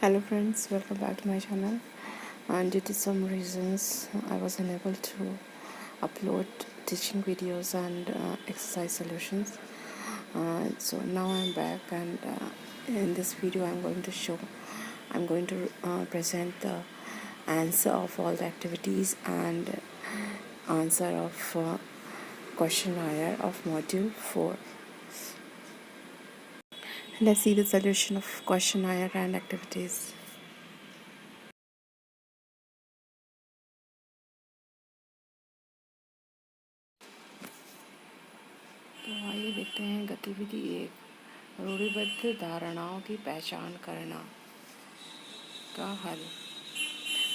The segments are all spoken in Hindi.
Hello friends, welcome back to my channel. And due to some reasons, I was unable to upload teaching videos and exercise solutions. So now I'm back, and in this video, I'm going to present the answer of all the activities and answer of questionnaire of module 4. Let's see the solution of questionnaire and activities. तो आइए देखते हैं गतिविधि 1, रूढ़िबद्ध धारणाओं की पहचान करना का हल।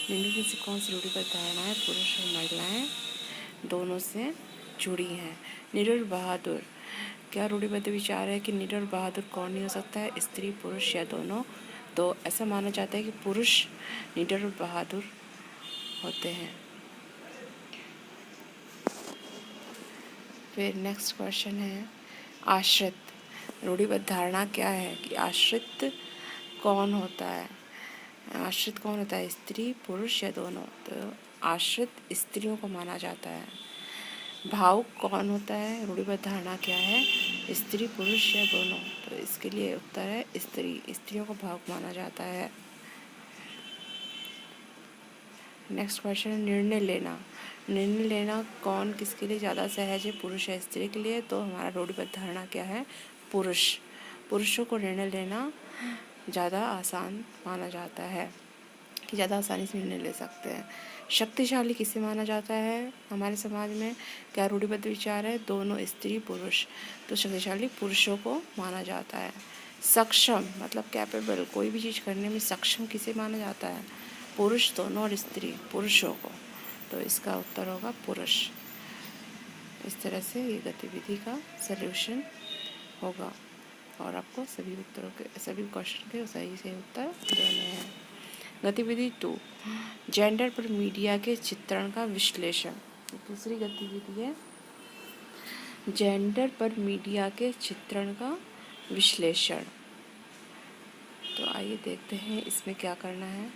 निम्नलिखित से कौन सी रूढ़िबद्ध धारणाएं पुरुष और महिलाएं दोनों से जुड़ी हैं? निडर और बहादुर। क्या रूढ़िबद्ध विचार है कि निडर और बहादुर कौन नहीं हो सकता है? स्त्री, पुरुष या दोनों? तो ऐसा माना जाता है कि पुरुष निडर और बहादुर होते हैं। फिर नेक्स्ट क्वेश्चन है आश्रित। रूढ़िबद्ध धारणा क्या है कि आश्रित कौन होता है? आश्रित कौन होता है? स्त्री, पुरुष या दोनों? तो आश्रित स्त्रियों को माना जाता है। भावुक कौन होता है? रूढ़िबद्ध धारणा क्या है? स्त्री, पुरुष या दोनों? तो इसके लिए उत्तर है स्त्री। स्त्रियों को भावुक माना जाता है। नेक्स्ट क्वेश्चन है निर्णय लेना। निर्णय लेना कौन किसके लिए ज़्यादा सहज है, पुरुष या स्त्री के लिए? तो हमारा रूढ़िबद्ध धारणा क्या है? पुरुष। पुरुषों को निर्णय लेना ज़्यादा आसान माना जाता है कि ज़्यादा आसानी से निर्णय ले सकते हैं। शक्तिशाली किसे माना जाता है हमारे समाज में? क्या रूढ़िबद्ध विचार है? दोनों, स्त्री, पुरुष। तो शक्तिशाली पुरुषों को माना जाता है। सक्षम मतलब कैपेबल, कोई भी चीज़ करने में सक्षम किसे माना जाता है? पुरुष, दोनों और स्त्री, पुरुषों को। तो इसका उत्तर होगा पुरुष। इस तरह से ये गतिविधि का सल्यूशन होगा और आपको सभी क्वेश्चन के सही से उत्तर देने हैं। गतिविधि 2, जेंडर पर मीडिया के चित्रण का विश्लेषण। दूसरी गतिविधि है जेंडर पर मीडिया के चित्रण का विश्लेषण। तो आइए देखते हैं इसमें क्या करना है।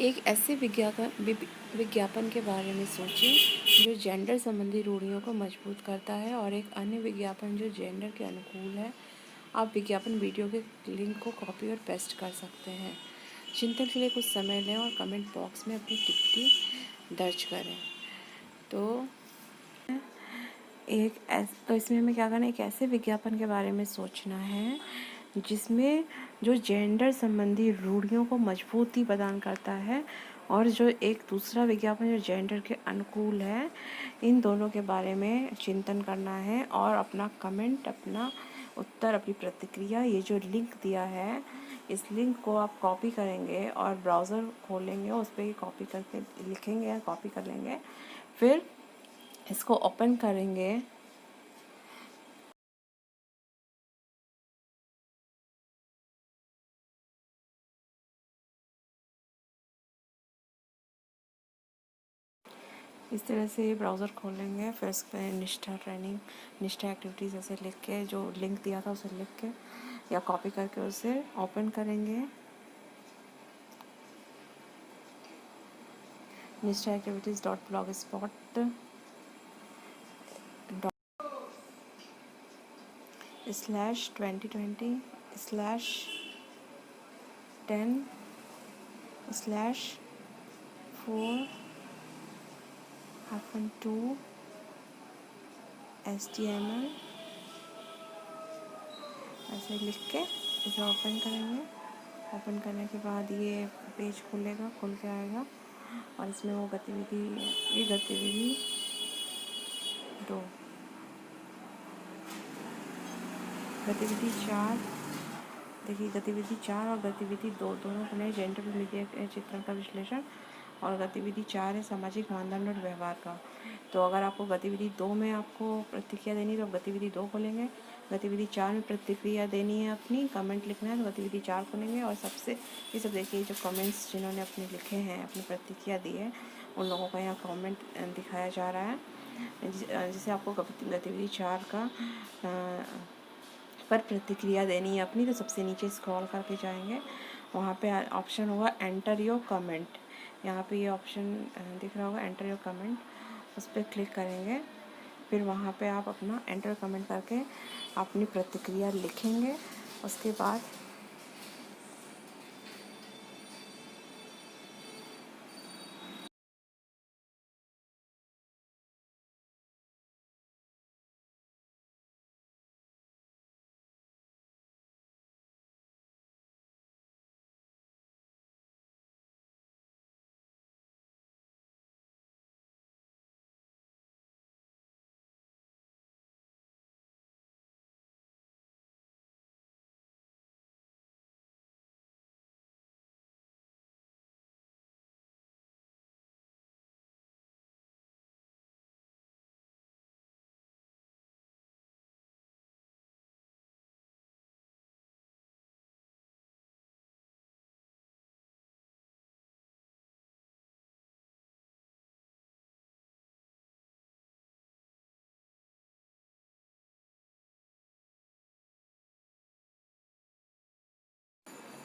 एक ऐसे विज्ञापन के बारे में सोचें जो जेंडर संबंधी रूढ़ियों को मजबूत करता है और एक अन्य विज्ञापन जो जेंडर के अनुकूल है। आप विज्ञापन वीडियो के लिंक को कॉपी और पेस्ट कर सकते हैं। चिंतन के लिए कुछ समय लें और कमेंट बॉक्स में अपनी टिप्पणी दर्ज करें। तो इसमें हमें क्या करना है? एक ऐसे विज्ञापन के बारे में सोचना है जिसमें जो जेंडर संबंधी रूढ़ियों को मजबूती प्रदान करता है और जो एक दूसरा विज्ञापन जो जेंडर के अनुकूल है। इन दोनों के बारे में चिंतन करना है और अपना कमेंट, अपना उत्तर, अपनी प्रतिक्रिया, ये जो लिंक दिया है इस लिंक को आप कॉपी करेंगे और ब्राउज़र खोलेंगे, उस पर ये कॉपी करके लिखेंगे या कॉपी कर लेंगे। फिर इसको ओपन करेंगे। इस तरह से ब्राउज़र खोलेंगे, फिर इस पर निष्ठा ट्रेनिंग, निष्ठा एक्टिविटीज़ ऐसे लिख के जो लिंक दिया था उसे लिख के या कॉपी करके उसे ओपन करेंगे। निष्ठा एक्टिविटीज़ blogspot.com/2020/4-2 HTML ऐसे लिख के इसे ओपन करेंगे। ओपन करने के बाद ये पेज खुलेगा, खुल के आएगा और इसमें वो गतिविधि 2, गतिविधि 4। देखिए गतिविधि 4 और गतिविधि 2 दोनों को नए जेंडर पर मीडिया के चित्रण का विश्लेषण, और गतिविधि 4 है सामाजिक मानदंड और व्यवहार का। तो अगर आपको गतिविधि 2 में आपको प्रतिक्रिया देनी है तो गतिविधि 2 खोलेंगे। गतिविधि 4 में प्रतिक्रिया देनी है, अपनी कमेंट लिखना है तो गतिविधि 4 खोलेंगे। और सबसे ये सब देखिए जो कमेंट्स जिन्होंने अपने लिखे हैं, अपनी प्रतिक्रिया दी है, उन लोगों का यहाँ कमेंट दिखाया जा रहा है। जिसे आपको गतिविधि 4 का पर प्रतिक्रिया देनी है अपनी, तो सबसे नीचे स्क्रॉल करके जाएंगे वहाँ पे ऑप्शन होगा एंटर योर कमेंट। यहाँ पे ये ऑप्शन दिख रहा होगा एंटर योर कमेंट, उस पर क्लिक करेंगे। फिर वहाँ पे आप अपना एंटर कमेंट करके अपनी प्रतिक्रिया लिखेंगे। उसके बाद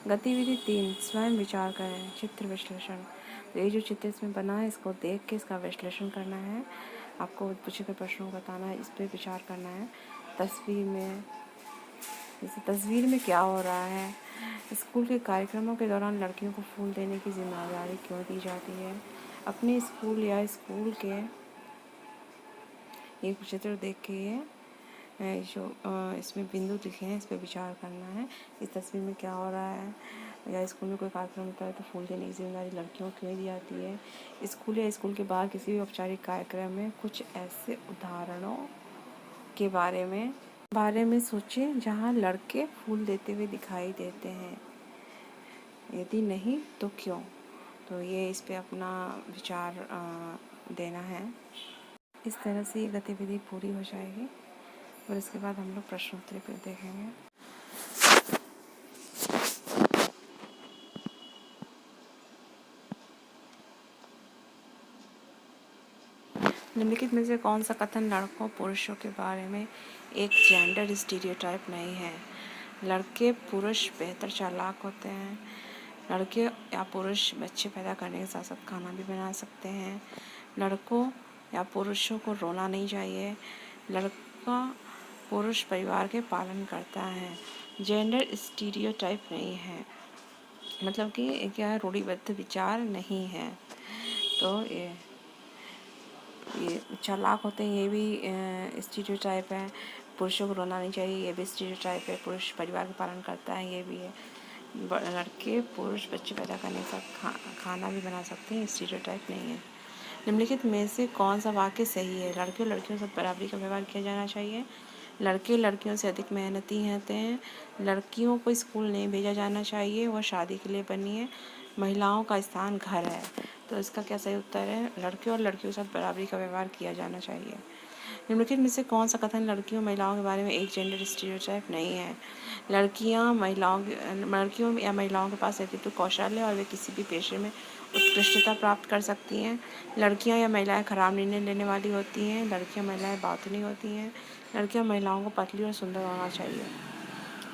गतिविधि 3, स्वयं विचार करें। चित्र विश्लेषण। तो ये जो चित्र इसमें बना है, इसको देख के इसका विश्लेषण करना है। आपको पूछे गए प्रश्नों को बताना है, इस पर विचार करना है। तस्वीर में, जैसे तस्वीर में क्या हो रहा है। स्कूल के कार्यक्रमों के दौरान लड़कियों को फूल देने की जिम्मेदारी क्यों दी जाती है। अपने स्कूल या स्कूल के ये चित्र देख के ये जो इसमें बिंदु लिखे हैं, इस पर विचार करना है। इस तस्वीर में क्या हो रहा है, या स्कूल में कोई कार्यक्रम होता है तो फूल देने की जिम्मेदारी लड़कियों को क्यों दी जाती है। स्कूल या स्कूल के बाहर किसी भी औपचारिक कार्यक्रम में कुछ ऐसे उदाहरणों के बारे में सोचें जहां लड़के फूल देते हुए दिखाई देते हैं, यदि नहीं तो क्यों। तो ये इस पे अपना विचार देना है। इस तरह से ये गतिविधि पूरी हो जाएगी और इसके बाद हम लोग प्रश्नोत्तरी पे देखेंगे। निम्नलिखित में से कौन सा कथन लड़कों पुरुषों के बारे में एक जेंडर स्टीरियोटाइप नहीं है। लड़के पुरुष बेहतर चालाक होते हैं। लड़के या पुरुष बच्चे पैदा करने के साथ साथ खाना भी बना सकते हैं। लड़कों या पुरुषों को रोना नहीं चाहिए। लड़का पुरुष परिवार के पालन करता है। जेंडर स्टीरियोटाइप नहीं है, मतलब कि क्या रूढ़िबद्ध विचार नहीं है। तो ये चालाक होते हैं, ये भी स्टीरियोटाइप है। पुरुषों को रोना नहीं चाहिए, ये भी स्टीरियोटाइप है। पुरुष परिवार का पालन करता है, ये भी है। लड़के पुरुष बच्चे पैदा करने के साथ खाना भी बना सकते हैं, स्टीरियोटाइप नहीं है। निम्नलिखित में से कौन सा वाक्य सही है। लड़के और लड़कियों के साथ बराबरी का व्यवहार किया जाना चाहिए। लड़के लड़कियों से अधिक मेहनती होते हैं। लड़कियों को स्कूल नहीं भेजा जाना चाहिए, वह शादी के लिए बनी है। महिलाओं का स्थान घर है। तो इसका क्या सही उत्तर है, लड़के और लड़कियों के साथ बराबरी का व्यवहार किया जाना चाहिए। निम्नलिखित में से कौन सा कथन लड़कियों महिलाओं के बारे में एक जेंडर स्टीरियोटाइप नहीं है। लड़कियों या महिलाओं के पास नेतृत्व कौशल है और वे किसी भी पेशे में उत्कृष्टता प्राप्त कर सकती हैं। लड़कियां या महिलाएं खराब निर्णय लेने वाली होती हैं। लड़कियां महिलाएं बातूनी होती हैं। लड़कियां महिलाओं को पतली और सुंदर होना चाहिए।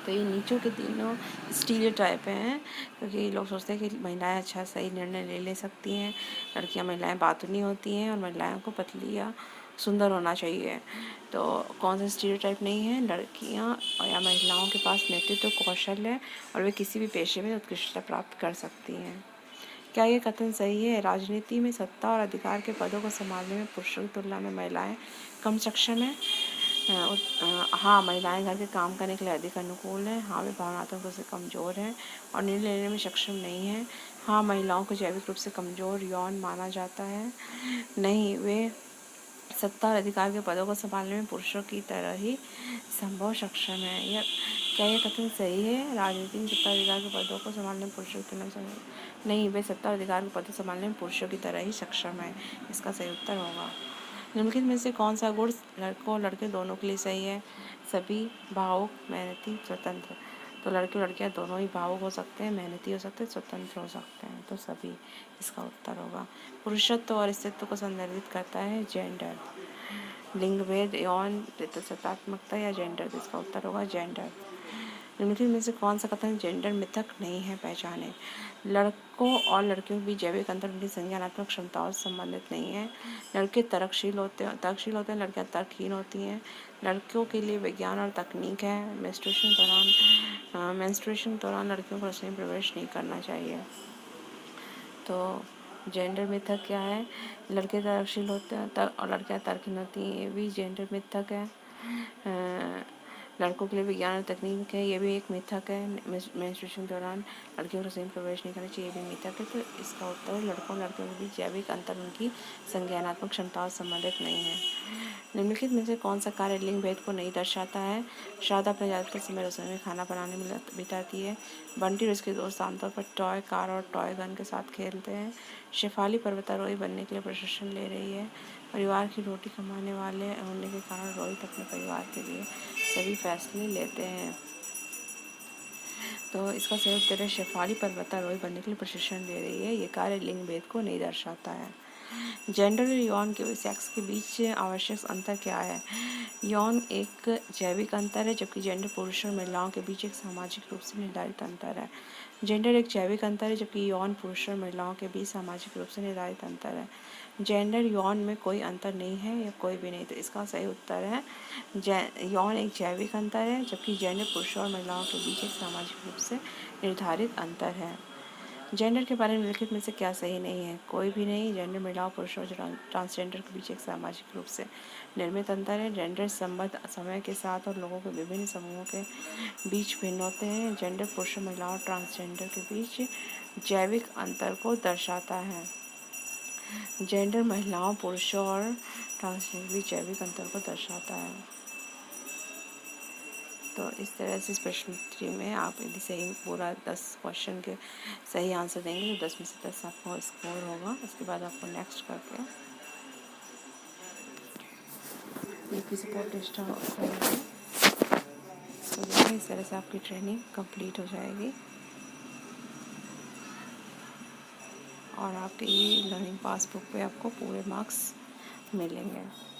तो ये नीचों के तीनों स्टीरियोटाइप हैं, क्योंकि लोग सोचते हैं कि महिलाएं अच्छा सही निर्णय ले सकती हैं। लड़कियां महिलाएं बातूनी होती हैं और महिलाओं को पतली या सुंदर होना चाहिए। तो कौन सा स्टीरियोटाइप नहीं है, लड़कियां या महिलाओं के पास नेतृत्व कौशल है और वे किसी भी पेशे में उत्कृष्टता प्राप्त कर सकती हैं। क्या ये कथन सही है, राजनीति में सत्ता और अधिकार के पदों को संभालने में पुरुषों की तुलना में महिलाएं कम सक्षम हैं। हाँ, महिलाएं घर के काम करने के लिए अधिक अनुकूल हैं। हाँ, वे भावनात्मक रूप से कमज़ोर हैं और निर्णय लेने में सक्षम नहीं हैं। हाँ, महिलाओं को जैविक रूप से कमज़ोर यौन माना जाता है। नहीं, वे सत्ता और अधिकार के पदों को संभालने में पुरुषों की तरह ही संभव सक्षम है। क्या यह कथन सही है, राजनीति में सत्ता अधिकार के पदों को संभालने में पुरुषों की तुलना में नहीं, वे सत्ता और अधिकार के पदों संभालने में पुरुषों की तरह ही सक्षम है। इसका सही उत्तर होगा। निम्नलिखित में से कौन सा गुण लड़कों और लड़के दोनों के लिए सही है। सभी, भावुक, मेहनती, स्वतंत्र। तो लड़के और लड़कियां दोनों ही भावुक हो सकते हैं, मेहनती हो सकते हैं, स्वतंत्र हो सकते हैं। तो सभी इसका उत्तर होगा। पुरुषत्व और स्त्रीत्व को संदर्भित करता है जेंडर। लिंग भेद, यौन प्रतिशतात्मकता या जेंडर, तो इसका उत्तर होगा जेंडर। निम्नलिखित में से कौन सा कथन जेंडर मिथक नहीं है, पहचाने। लड़कों और लड़कियों के बीच जैविक अंतर उनकी संज्ञानात्मक क्षमताओं से संबंधित नहीं है। लड़के तर्कशील होते हैं, लड़कियां तर्कहीन होती हैं। लड़कियों के लिए विज्ञान और तकनीक है। मेंस्ट्रुएशन दौरान लड़कियों को रसोई में प्रवेश नहीं करना चाहिए। तो जेंडर मिथक क्या है? लड़के तर्कशील होते हैं और लड़कियां तर्कहीन होती हैं, ये भी जेंडर मिथक है। लड़कों के लिए विज्ञान और तकनीक है, ये भी एक मिथक है। मेंस्ट्रुएशन दौरान लड़कियों को रसोई में प्रवेश नहीं करना चाहिए, ये भी मिथक है। तो इसका उत्तर लड़कों और लड़कियों के बीच जैविक अंतर उनकी संज्ञानात्मक क्षमताओं से संबंधित नहीं है। निम्नलिखित में से कौन सा कार्य लिंग भेद को नहीं दर्शाता है? श्राद्धा अपने ज़्यादातर समय रसोई में खाना बनाने में बिताती है। बंटी और उसके दोस्त आमतौर पर टॉय कार और टॉय गन के साथ खेलते हैं। शेफाली पर्वतारोही बनने के लिए प्रशिक्षण ले रही है। परिवार की रोटी कमाने वाले होने के कारण रोहित अपने परिवार के लिए सभी फैसले लेते हैं। तो इसका सही उत्तर है शेफाली पर्वतारोही बनने के लिए प्रशिक्षण ले रही है। ये कार्य लिंग भेद को नहीं दर्शाता है। जेंडर और यौन के सेक्स के बीच आवश्यक अंतर क्या है? यौन एक जैविक अंतर है, जबकि जेंडर पुरुषों और महिलाओं के बीच एक सामाजिक रूप से निर्धारित अंतर है। जेंडर एक जैविक अंतर है, जबकि यौन पुरुषों और महिलाओं के बीच सामाजिक रूप से निर्धारित अंतर है। जेंडर यौन में कोई अंतर नहीं है या कोई भी नहीं। तो इसका सही उत्तर है यौन एक जैविक अंतर है, जबकि जेंडर पुरुषों और महिलाओं के बीच एक सामाजिक रूप से निर्धारित अंतर है। जेंडर के बारे में निम्नलिखित में से क्या सही नहीं है? कोई भी नहीं। जेंडर महिलाओं पुरुषों और ट्रांसजेंडर के बीच एक सामाजिक रूप से निर्मित अंतर है। जेंडर संबंध समय के साथ और लोगों के विभिन्न समूहों के बीच भिन्न होते हैं। जेंडर पुरुषों महिलाओं और ट्रांसजेंडर के बीच जैविक अंतर को दर्शाता है। जेंडर महिलाओं पुरुषों और ट्रांसजेंडर के बीच जैविक अंतर को दर्शाता है। तो इस तरह से इस प्रश्न 3 में आप यदि सही पूरा 10 क्वेश्चन के सही आंसर देंगे तो 10 में से 10 आपको स्कोर होगा। इसके बाद आपको नेक्स्ट करके यूपी सपोर्ट टेस्ट होगा। तो इस तरह से आपकी ट्रेनिंग कंप्लीट हो जाएगी और आपके ये लर्निंग पासबुक पे आपको पूरे मार्क्स मिलेंगे।